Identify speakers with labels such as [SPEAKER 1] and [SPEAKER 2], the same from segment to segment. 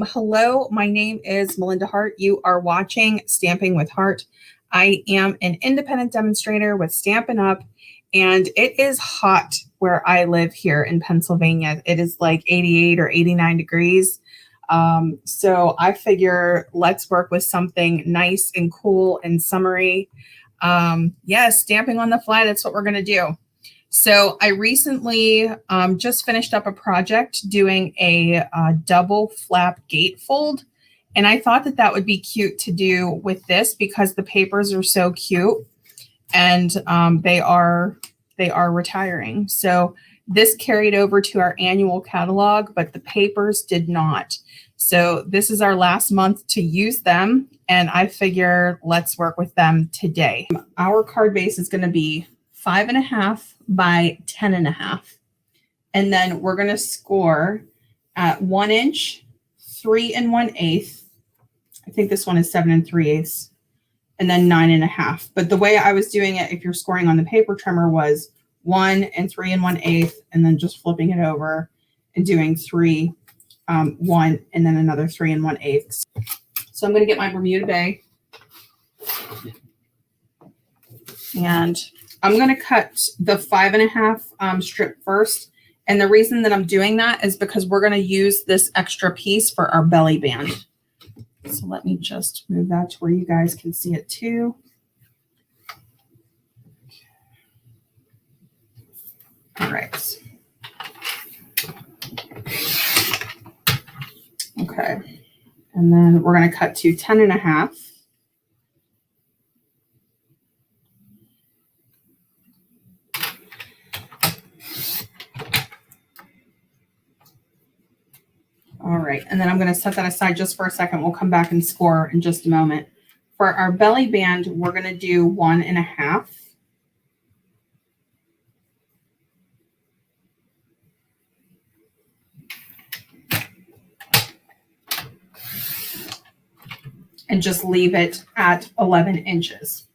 [SPEAKER 1] Hello, my name is Melinda Hart. You are watching Stamping with Hart. I am an independent demonstrator with Stampin Up, and it is hot where I live here in Pennsylvania. It is like 88 or 89 degrees. So I figure let's work with something nice and cool and summery. Yes, stamping on the fly, that's what we're going to do. So I recently just finished up a project doing a double flap gatefold, and I thought that that would be cute to do with this because the papers are so cute, and they are retiring. So this carried over to our annual catalog, but the papers did not. So this is our last month to use them, and I figure let's work with them today. Our card base is going to be 5.5 by 10.5. And then we're going to score at 1 inch, 3 1/8. I think this one is 7 3/8, and then 9.5. But the way I was doing it, if you're scoring on the paper trimmer, was 1 and 3 1/8, and then just flipping it over and doing 3, 1, and then another 3 1/8. So I'm going to get my Bermuda Bay, and I'm going to cut the 5.5 strip first. And the reason that I'm doing that is because we're going to use this extra piece for our belly band. So let me just move that to where you guys can see it too. All right. Okay. And then we're going to cut to 10.5. All right, and then I'm going to set that aside just for a second. We'll come back and score in just a moment. For our belly band, we're going to do 1.5. And just leave it at 11 inches.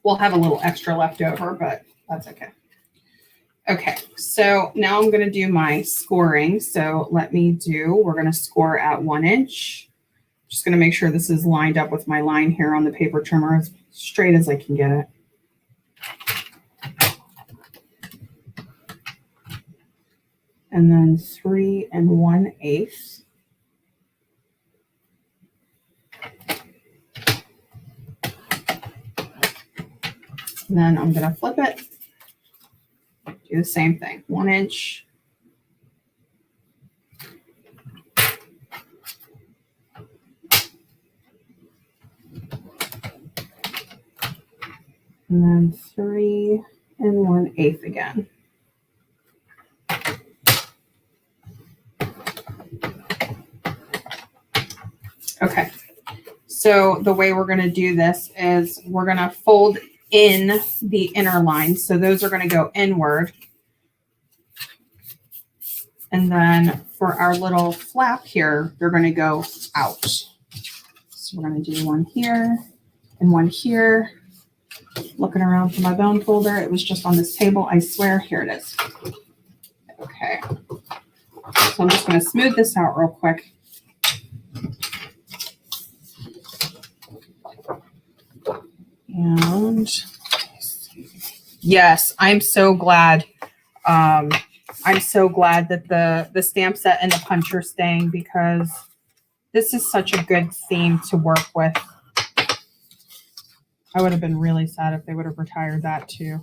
[SPEAKER 1] We'll have a little extra left over, but that's okay. Okay, so now I'm going to do my scoring. So we're going to score at 1 inch. Just going to make sure this is lined up with my line here on the paper trimmer as straight as I can get it. And then 3 1/8. And then I'm going to flip it. Do the same thing, 1 inch. And then 3 1/8 again. Okay, so the way we're going to do this is we're going to fold in the inner lines. So those are going to go inward. And then for our little flap here, they're going to go out. So we're going to do one here and one here. Looking around for my bone folder. It was just on this table. I swear, here it is. Okay. So I'm just going to smooth this out real quick. And yes, I'm so glad. I'm so glad that the stamp set and the punch are staying, because this is such a good theme to work with. I would have been really sad if they would have retired that too.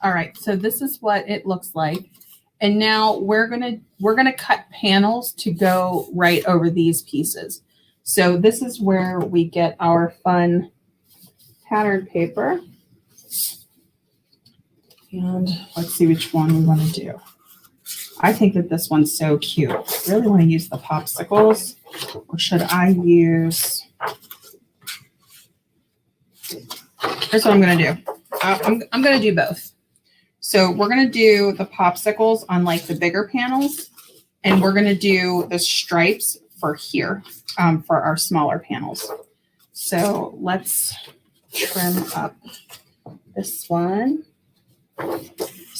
[SPEAKER 1] All right, so this is what it looks like. And now we're gonna cut panels to go right over these pieces. So this is where we get our fun pattern paper. And let's see which one we want to do. I think that this one's so cute. I really want to use the popsicles, or should I use? Here's what I'm going to do. I'm going to do both. So we're going to do the popsicles on like the bigger panels, and we're going to do the stripes for here for our smaller panels. So let's trim up this one.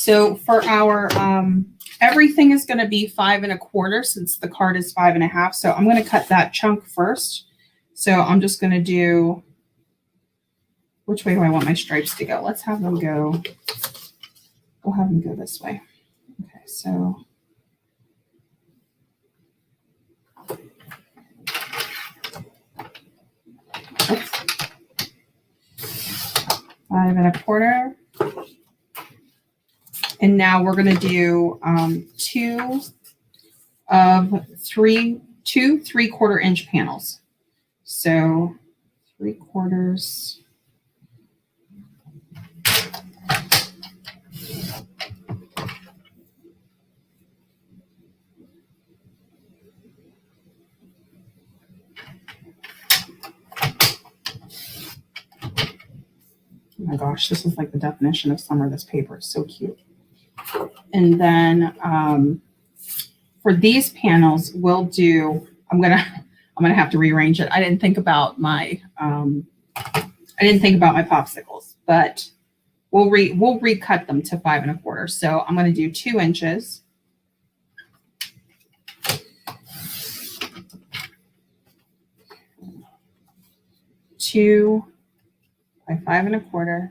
[SPEAKER 1] So for our, everything is going to be 5 1/4 since the card is 5 1/2. So I'm going to cut that chunk first. So I'm just going to do, which way do I want my stripes to go? Let's have them go, we'll have them go this way. Okay, so. Oops. 5 1/4. And now we're going to do 2 3/4 inch panels. So 3/4. Oh my gosh, this is like the definition of summer. This paper is so cute. And then for these panels, we'll do, I'm gonna have to rearrange it. I didn't think about my popsicles, but we'll recut them to 5 1/4. So I'm gonna do 2 inches. Two by 5 1/4.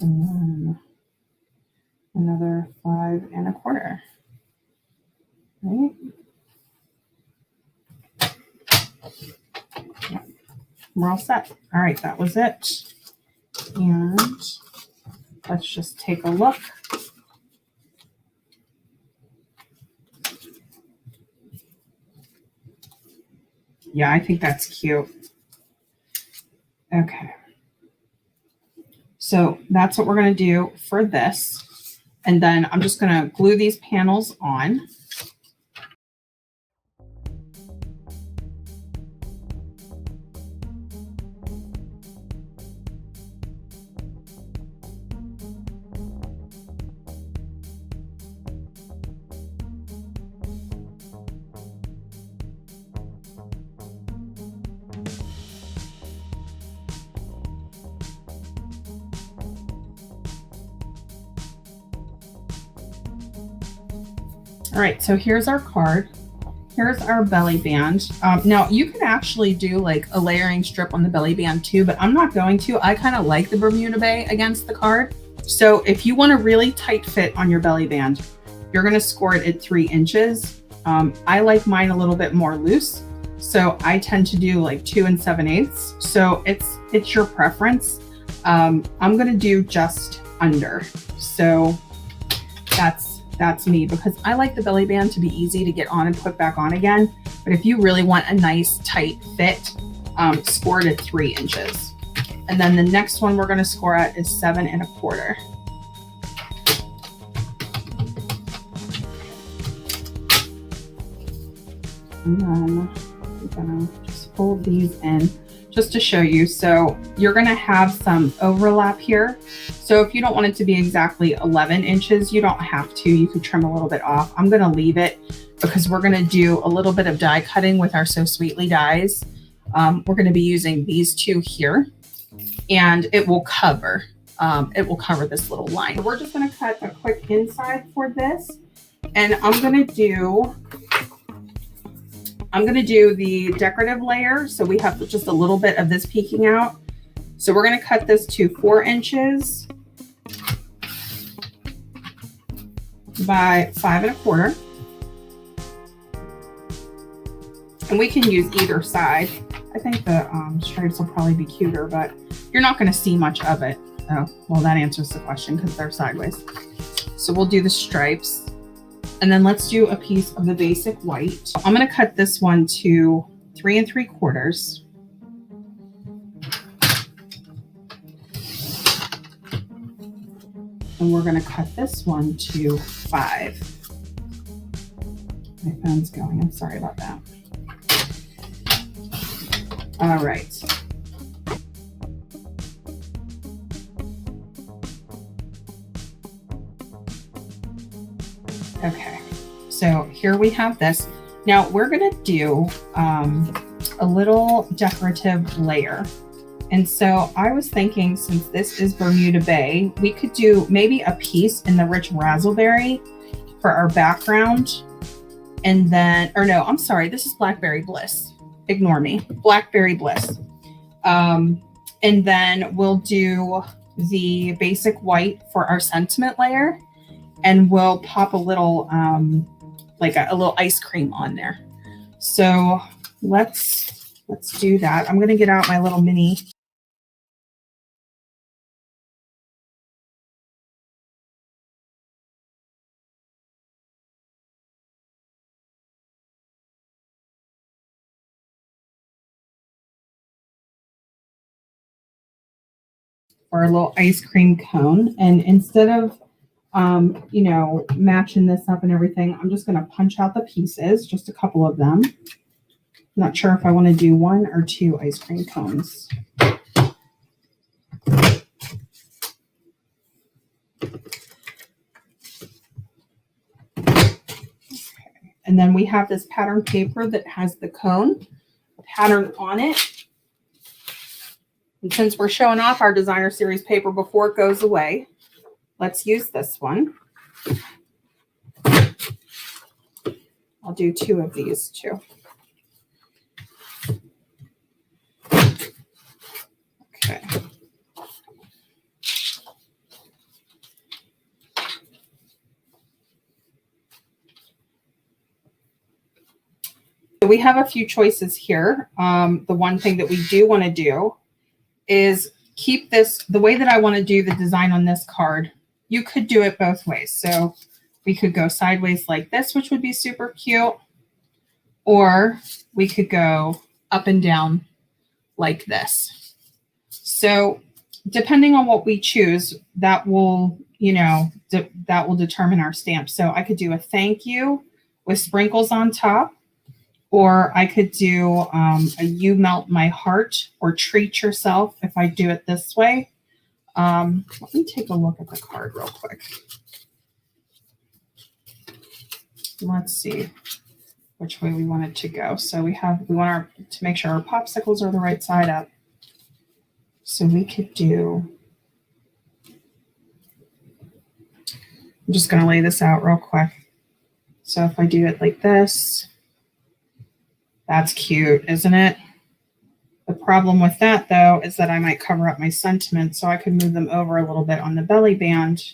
[SPEAKER 1] And then another 5 1/4. Right? Yeah. We're all set. All right, that was it. And let's just take a look. Yeah, I think that's cute. Okay. So that's what we're going to do for this. And then I'm just going to glue these panels on. All right, so here's our card. Here's our belly band. Now you can actually do like a layering strip on the belly band too, but I'm not going to. I kind of like the Bermuda Bay against the card. So if you want a really tight fit on your belly band, you're gonna score it at 3 inches. I like mine a little bit more loose. So I tend to do like 2 7/8. So it's your preference. I'm gonna do just under. So that's me, because I like the belly band to be easy to get on and put back on again. But if you really want a nice tight fit, score it at 3 inches. And then the next one we're going to score at is 7 1/4. And then I'm going to just fold these in just to show you. So you're going to have some overlap here. So if you don't want it to be exactly 11 inches, you don't have to. You could trim a little bit off. I'm going to leave it because we're going to do a little bit of die cutting with our So Sweetly dies. We're going to be using these 2 here, and it will cover this little line. So we're just going to cut a quick inside for this, and I'm going to do the decorative layer. So we have just a little bit of this peeking out. So we're going to cut this to 4 inches by 5 1/4. And we can use either side. I think the stripes will probably be cuter, but you're not going to see much of it. Oh, well, that answers the question because they're sideways. So we'll do the stripes. And then let's do a piece of the basic white. I'm going to cut this one to 3 3/4. And we're going to cut this one to 5. My phone's going. I'm sorry about that. All right. Okay, so here we have this. Now we're going to do a little decorative layer. And so I was thinking, since this is Bermuda Bay, we could do maybe a piece in the rich razzleberry for our background. And then, or no, I'm sorry, this is Blackberry Bliss. Ignore me, Blackberry Bliss. And then we'll do the basic white for our sentiment layer, and we'll pop a little, like a little ice cream on there. So let's do that. I'm going to get out my little mini. For a little ice cream cone. And instead of, you know, matching this up and everything, I'm just going to punch out the pieces, just a couple of them. I'm not sure if I want to do 1 or 2 ice cream cones. And then we have this pattern paper that has the cone pattern on it. And since we're showing off our designer series paper before it goes away, let's use this one. I'll do 2 of these too. Okay. So we have a few choices here. The one thing that we do want to do is keep this, the way that I want to do the design on this card. You could do it both ways. So we could go sideways like this, which would be super cute. Or we could go up and down like this. So depending on what we choose, that will, you know, that will determine our stamp. So I could do a thank you with sprinkles on top. Or I could do a you melt my heart or treat yourself if I do it this way. Let me take a look at the card real quick. Let's see which way we want it to go. So we want to make sure our popsicles are the right side up. So we could do, I'm just going to lay this out real quick. So if I do it like this, that's cute, isn't it? The problem with that, though, is that I might cover up my sentiments, so I could move them over a little bit on the belly band.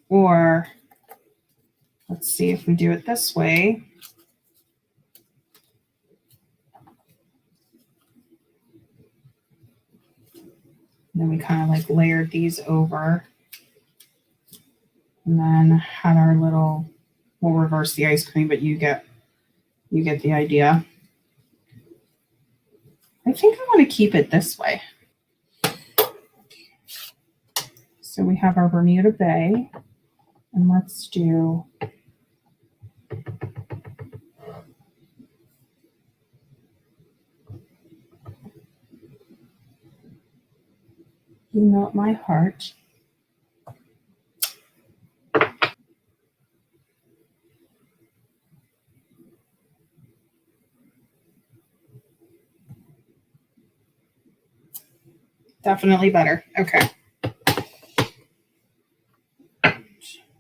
[SPEAKER 1] Or let's see if we do it this way. And then we kind of like layered these over. And then had our little, we'll reverse the ice cream, but you get the idea. I think I want to keep it this way. So we have our Bermuda Bay, and let's do You Melt My Heart. Definitely better. Okay.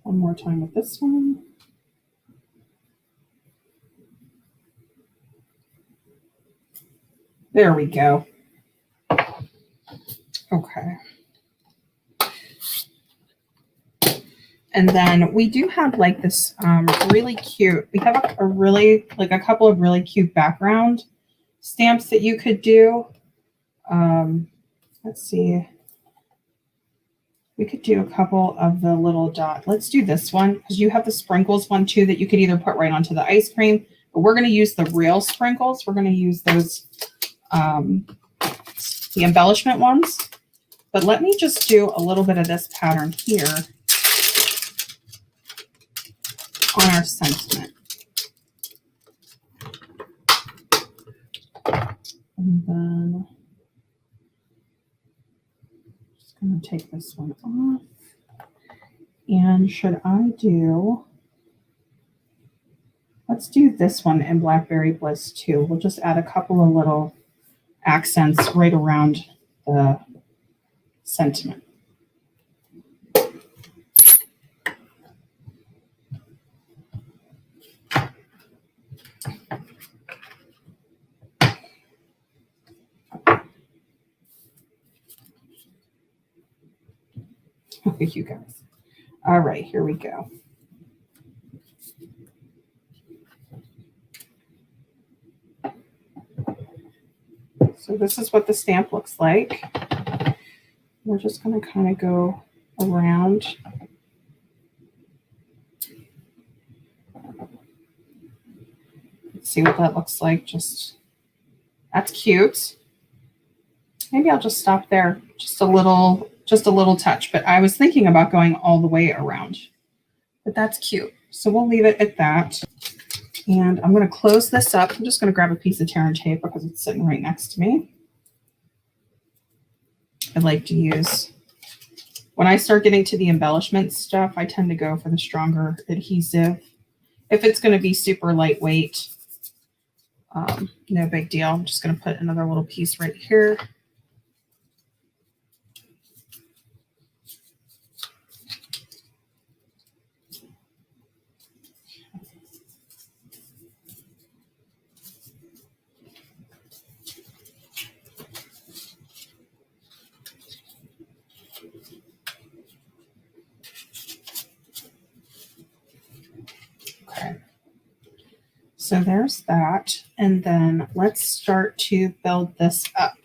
[SPEAKER 1] One more time with this one. There we go. Okay. And then we do have like this really cute, we have a really, like a couple of really cute background stamps that you could do. Let's see. We could do a couple of the little dot. Let's do this one because you have the sprinkles one too that you could either put right onto the ice cream, but we're going to use the real sprinkles. We're going to use those, the embellishment ones. But let me just do a little bit of this pattern here on our sentiment. And then just going to take this one off. And should I do, let's do this one in Blackberry Bliss too. We'll just add a couple of little accents right around the sentiment. You guys. All right, here we go. So this is what the stamp looks like. We're just going to kind of go around. Let's see what that looks like. That's cute. Maybe I'll just stop there. Just a little touch. But I was thinking about going all the way around. But that's cute. So we'll leave it at that. And I'm going to close this up. I'm just going to grab a piece of tear and tape because it's sitting right next to me. I like to use, when I start getting to the embellishment stuff, I tend to go for the stronger adhesive. If it's going to be super lightweight, no big deal. I'm just going to put another little piece right here. Okay. So there's that. And then let's start to build this up.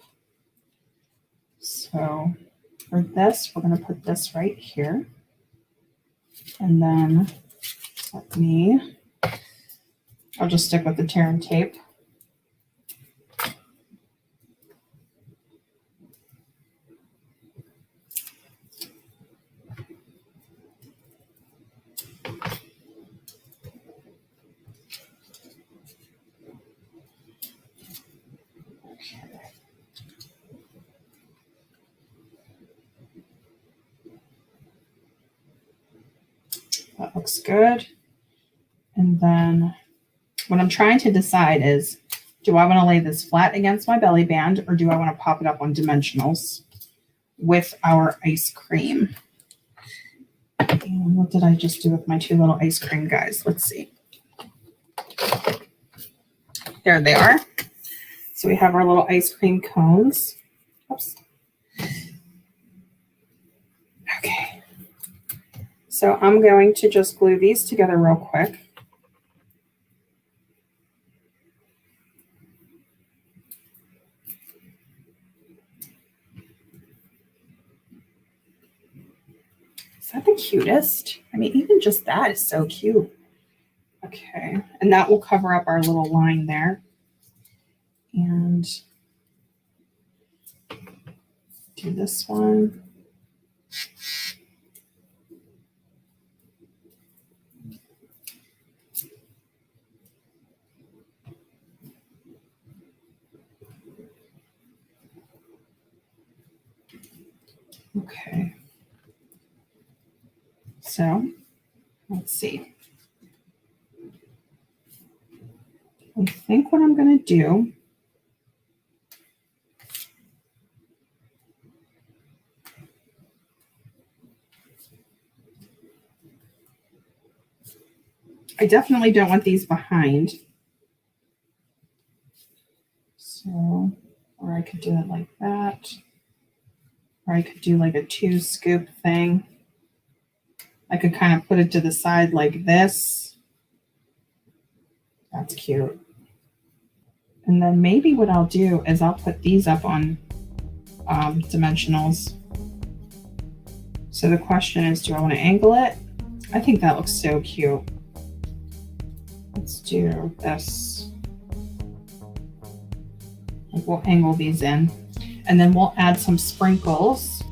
[SPEAKER 1] So for this, we're going to put this right here. And then I'll just stick with the tear and tape. That looks good. And then what I'm trying to decide is, do I want to lay this flat against my belly band or do I want to pop it up on dimensionals with our ice cream? And what did I just do with my two little ice cream guys? Let's see. There they are. So we have our little ice cream cones. Oops. Okay. So I'm going to just glue these together real quick. Is that the cutest? I mean, even just that is so cute. Okay, and that will cover up our little line there. And do this one. Okay. So let's see. I think what I'm going to do I definitely don't want these behind. So, or I could do it like that. Or I could do like a 2-scoop thing. I could kind of put it to the side like this. That's cute. And then maybe what I'll do is I'll put these up on dimensionals. So the question is, do I want to angle it? I think that looks so cute. Let's do this. We'll angle these in, and then we'll add some sprinkles.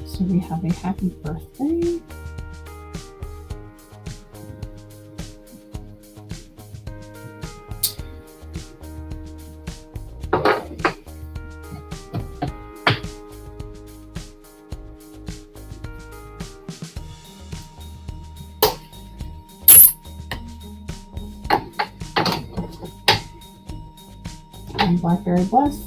[SPEAKER 1] So we have a happy birthday. and Blackberry Bliss.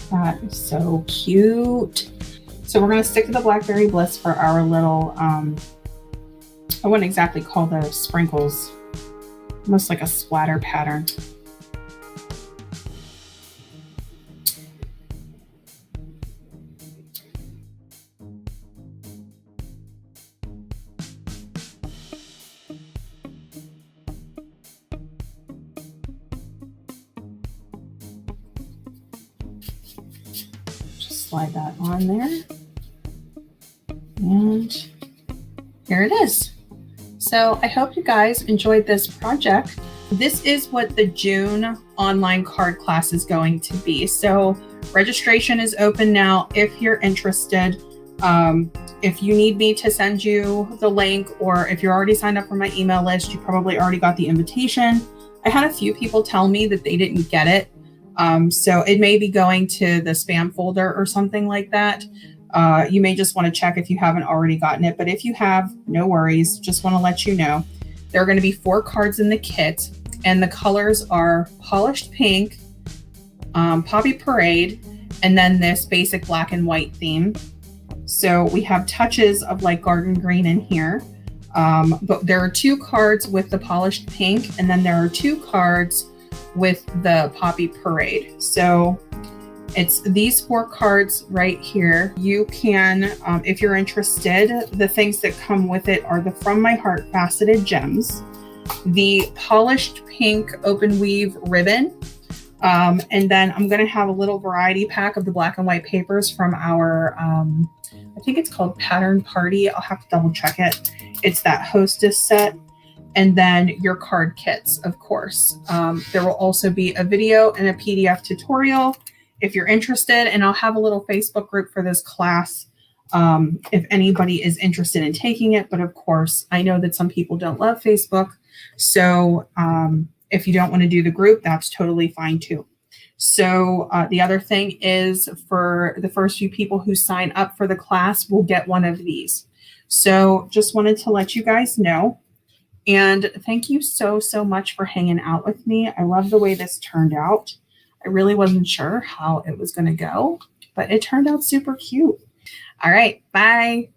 [SPEAKER 1] That is so cute. So we're going to stick to the Blackberry Bliss for our little, I wouldn't exactly call those sprinkles, almost like a splatter pattern. Slide that on there, and here it is. So I hope you guys enjoyed this project. This is what the June online card class is going to be. So registration is open now if you're interested. If you need me to send you the link, or if you're already signed up for my email list, you probably already got the invitation. I had a few people tell me that they didn't get it. So it may be going to the spam folder or something like that. You may just want to check if you haven't already gotten it, but if you have, no worries. Just want to let you know. There are going to be 4 cards in the kit, and the colors are Polished Pink, Poppy Parade, and then this basic black and white theme. So we have touches of like garden green in here. But there are 2 cards with the Polished Pink, and then there are 2 cards with the Poppy Parade. So it's these 4 cards right here. You can, if you're interested, the things that come with it are the From My Heart faceted gems, the Polished Pink open weave ribbon, and then I'm going to have a little variety pack of the black and white papers from our, I think it's called Pattern Party. I'll have to double check it. It's that Hostess set. And then your card kits, of course. There will also be a video and a PDF tutorial if you're interested. And I'll have a little Facebook group for this class if anybody is interested in taking it. But of course, I know that some people don't love Facebook. So if you don't want to do the group, that's totally fine too. So the other thing is, for the first few people who sign up for the class will get one of these. So just wanted to let you guys know. And thank you so much for hanging out with me. I love the way this turned out. I really wasn't sure how it was going to go, but it turned out super cute. All right, bye.